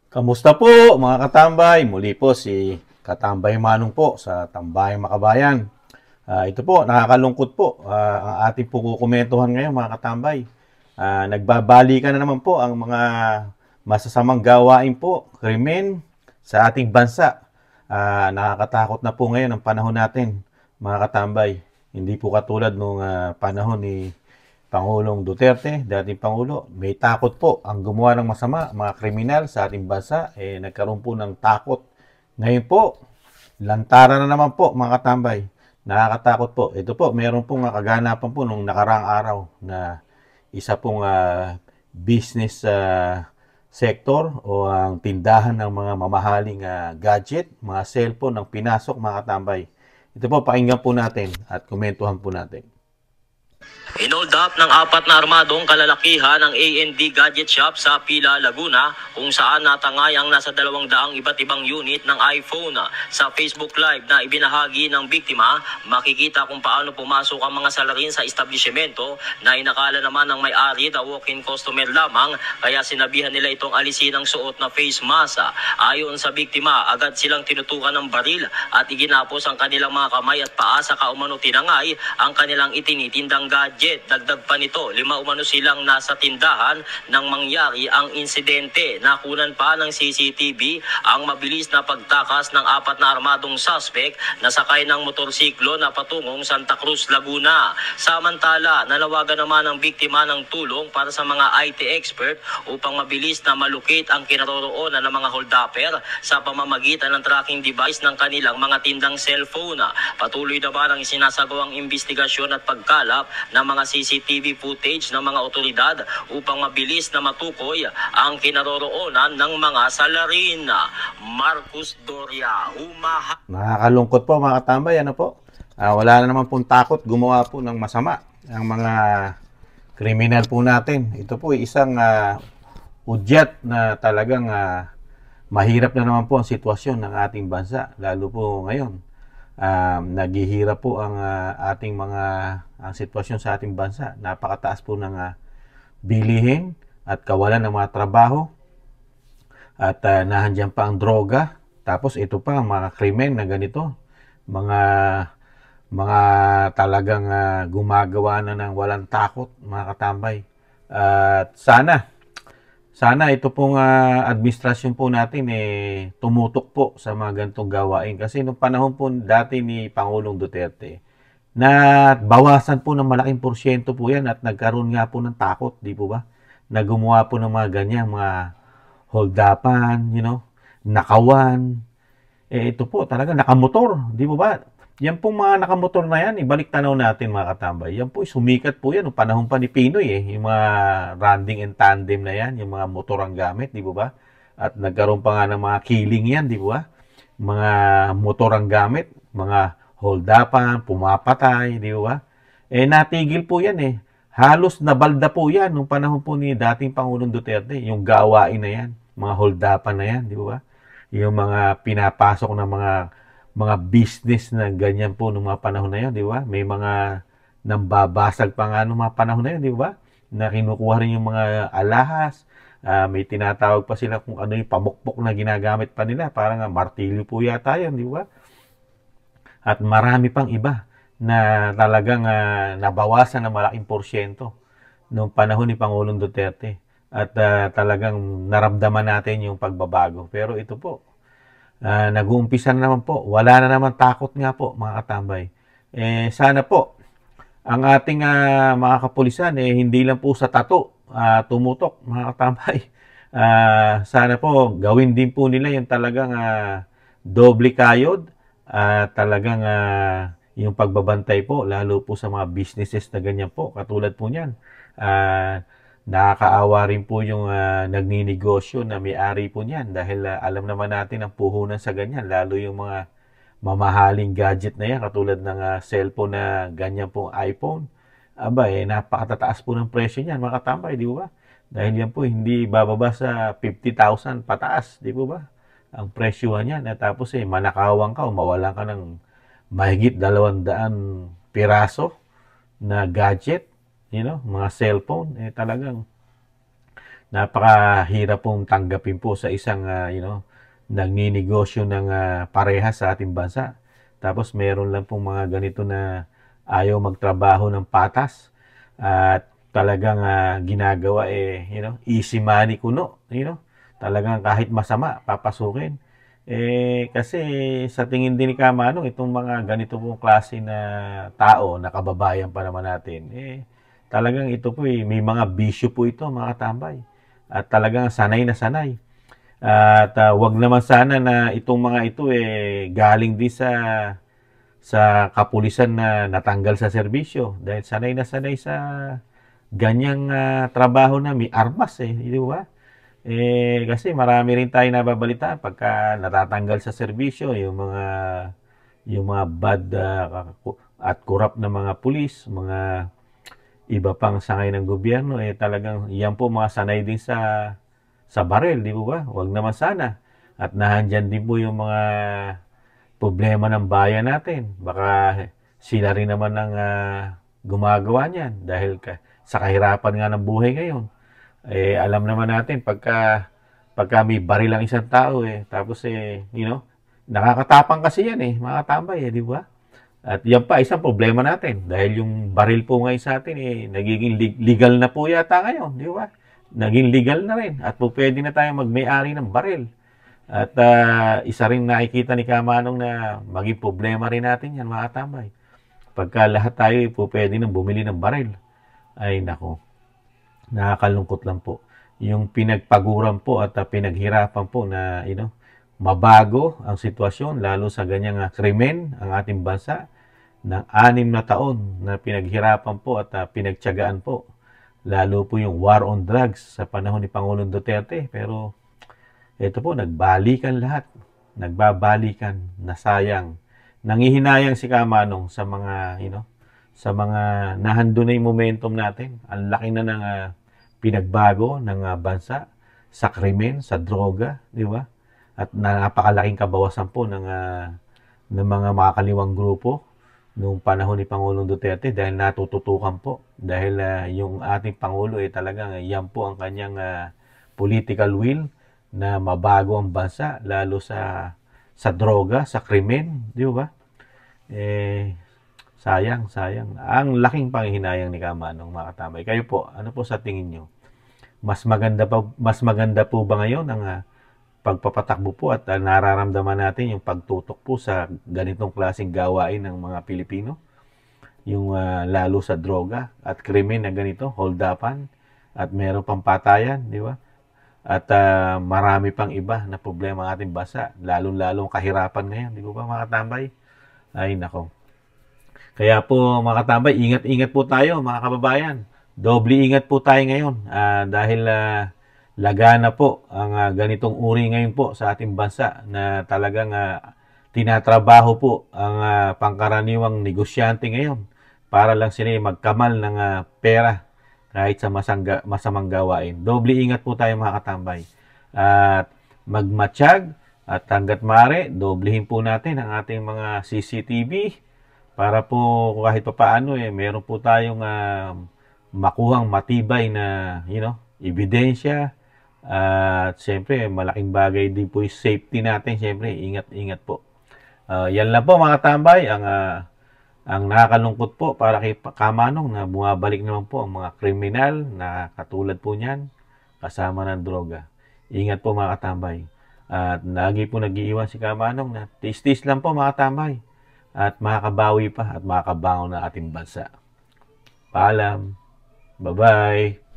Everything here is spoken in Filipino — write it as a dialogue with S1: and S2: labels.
S1: Kamusta po mga katambay? Muli po si Katambay Manong po sa Tambayang Makabayan. Ito po, nakakalungkot po ang ating po kukumentuhan ngayon mga katambay. Nagbabalikan na naman po ang mga masasamang gawain po, krimen sa ating bansa. Nakakatakot na po ngayon ang panahon natin mga katambay. Hindi po katulad nung panahon ni Pangulong Duterte, dating Pangulo, may takot po ang gumawa ng masama, mga kriminal sa ating bansa, nagkaroon po ng takot. Ngayon po, lantaran na naman po mga katambay. Nakakatakot po. Ito po, meron pong kaganapan po nung nakaraang araw na isa pong business sector o ang tindahan ng mga mamahaling gadget, mga cellphone ang pinasok mga katambay. Ito po, pakinggan po natin at komentuhan po natin.
S2: Inold up ng apat na armadong kalalakihan ng A&D Gadget Shop sa Pila, Laguna kung saan natangay ang nasa 200 iba't ibang unit ng iPhone. Sa Facebook Live na ibinahagi ng biktima, makikita kung paano pumasok ang mga salarin sa establishmento na inakala naman ng may-ari na walk-in customer lamang, kaya sinabihan nila itong alisin ang suot na face mask. Ayon sa biktima, agad silang tinutukan ng baril at iginapos ang kanilang mga kamay at paa sa kaumano tinangay ang kanilang itinitindang gadget. Dagdag pa nito, 5 umano silang nasa tindahan nang mangyari ang insidente. Nakunan pa ng CCTV ang mabilis na pagtakas ng apat na armadong suspect na sakay ng motorsiklo na patungong Santa Cruz, Laguna. Samantala, nanawagan naman ang biktima ng tulong para sa mga IT expert upang mabilis na malukit ang kinaroroonan ng mga holdupper sa pamamagitan ng tracking device ng kanilang mga tindang cellphone. Patuloy naman ang isinasagawang investigasyon at pagkalap ng mga CCTV footage ng mga otoridad upang mabilis na matukoy ang kinaroroonan ng mga salarin. Marcus Doria,
S1: Nakakalungkot po mga katambay, ano po? Wala na naman pong takot gumawa po ng masama ang mga kriminal po natin. Ito po isang udyat na talagang mahirap na naman po ang sitwasyon ng ating bansa, lalo po ngayon. Naghihirap po ang ating mga ang sitwasyon sa ating bansa. Napakataas po ng bilihin at kawalan ng mga trabaho at nahandyan pa ang droga. Tapos ito pa ang mga krimen na ganito, mga talagang gumagawa na ng walang takot mga katambay. At sana ito pong administrasyon po natin tumutok po sa mga ganitong gawain. Kasi nung panahon po dati ni Pangulong Duterte, na bawasan po ng malaking porsyento po yan at nagkaroon nga po ng takot, di po ba? Na gumawa po ng mga ganyan, mga holdapan, nakawan. Ito po talaga, nakamotor, di po ba? Yan pong mga nakamotor na yan, ibalik tanaw natin mga katambay. Yan po, sumikat po yan. Noong panahon pa ni Pinoy yung mga randing and tandem na yan, yung mga motor ang gamit, di ba? At nagkaroon pa nga ng mga killing yan, di ba? Mga motor ang gamit, mga holdapan, pumapatay, di ba? Natigil po yan. Halos nabalda po yan nung panahon po ni dating Pangulong Duterte, yung gawain na yan, mga holdapan na yan, di ba? Yung mga pinapasok ng mga business na ganyan po nung mga panahon na yun, di ba? May mga nambabasag pa nga nung mga panahon na yun, di ba? Na kinukuha rin yung mga alahas, may tinatawag pa sila kung ano yung pamukpok na ginagamit pa nila, parang martilyo po yata yun, di ba? At marami pang iba na talagang nabawasan ng malaking porsyento noong panahon ni Pangulong Duterte. At talagang naramdaman natin yung pagbabago. Pero ito po, nag-uumpisa na naman po. Wala na naman takot nga po, mga katambay. Sana po, ang ating mga kapulisan, hindi lang po sa tato tumutok, mga katambay. Sana po, gawin din po nila yung talagang doble kayod. Talagang yung pagbabantay po, lalo po sa mga businesses na ganyan po, katulad po niyan. Nakakaawa rin po yung nagninegosyo na may-ari po niyan dahil alam naman natin ang puhunan sa ganyan, lalo yung mga mamahaling gadget na yan, katulad ng cellphone na ganyan po iPhone. Napakatataas po ng presyo niyan, mga katambay, di ba? Dahil yan po hindi bababa sa 50,000 pataas, di ba? Ang presyo niyan, tapos manakawang ka o mawalan ka ng mahigit 200 piraso na gadget, mga cellphone, talagang napakahirap pong tanggapin po sa isang nagninegosyo ng parehas sa ating bansa. Tapos meron lang pong mga ganito na ayaw magtrabaho ng patas at talagang ginagawa easy money kuno, talagang kahit masama papasukin. Kasi sa tingin din ni Kamanong, itong mga ganito pong klase na tao, na kababayan pa naman natin, talagang ito po may mga bisyo po ito, mga katambay. At talagang sanay na sanay. At wag naman sana na itong mga ito galing din sa kapulisan na natanggal sa serbisyo dahil sanay na sanay sa ganyang trabaho na may armas di ba? Kasi marami rin tayo nababalitaan pagka natatanggal sa serbisyo yung mga bad at corrupt na mga pulis, mga iba pang sangay ng gobyerno talagang yan po mga sanay din sa baril, di ba? Wag naman sana. At nahandyan din po yung mga problema ng bayan natin. Baka sila rin naman ang gumagawa niyan dahil sa kahirapan nga ng buhay ngayon. Alam naman natin pagka may baril ang isang tao tapos nakakatapang kasi yan mga tambay di ba? At yan pa isang problema natin dahil yung baril po ngayon sa atin nagiging legal na po yata ngayon, di ba? Naging legal na rin at po pwede na tayo magmay-ari ng baril. At isa rin nakikita ni Kamanong na maging problema rin natin yan mga tambay. Pagka lahat tayo po pwede nang bumili ng baril. Ay nako. Nakakalungkot lang po. Yung pinagpaguran po at pinaghirapan po na mabago ang sitwasyon lalo sa ganyang krimen ang ating bansa ng 6 na taon na pinaghirapan po at pinagtiyagaan po. Lalo po yung war on drugs sa panahon ni Pangulong Duterte. Pero ito po, nagbalikan lahat. Nagbabalikan, nasayang. Nangihinayang si Kamanong sa mga sa mga nahando na yung momentum natin. Ang laki na ng pinagbago ng bansa sa krimen, sa droga, di ba? At napakalaking kabawasan po ng mga makakaliwang grupo noong panahon ni Pangulong Duterte dahil natututukan po. Dahil yung ating Pangulo talagang yan po ang kanyang political will na mabago ang bansa lalo sa droga, sa krimen, di ba? Sayang. Ang laking panghihinayang ni Kamanong mga katambay. Kayo po, ano po sa tingin nyo? Mas maganda po ba ngayon ang pagpapatakbo po at nararamdaman natin yung pagtutok po sa ganitong klaseng gawain ng mga Pilipino? Yung lalo sa droga at krimen na ganito, hold-upan at meron pang patayan, di ba? At marami pang iba na problema ng ating bansa, lalong-lalong kahirapan ngayon, di ba mga katambay? Ay nako. Kaya po mga katambay, ingat-ingat po tayo mga kababayan. Doble ingat po tayo ngayon dahil lagana po ang ganitong uri ngayon po sa ating bansa na talagang tinatrabaho po ang pangkaraniwang negosyante ngayon para lang sila magkamal ng pera kahit sa masamang gawain. Doble ingat po tayo mga katambay. At magmatsyag at hanggat maaari, doblehin po natin ang ating mga CCTV para po kahit pa paano meron po tayong makuhang matibay na ebidensya. At siyempre, malaking bagay din po yung safety natin. Siyempre, ingat-ingat po. Yan lang po mga tambay. Ang nakakalungkot po para kay Kamanong na bumabalik naman po ang mga kriminal na katulad po niyan kasama ng droga. Ingat po mga katambay. At lagi po nag-iiwan si Kamanong na tis-tis lang po mga katambay. At makakabawi pa at makakabangon na ating bansa. Paalam. Bye-bye.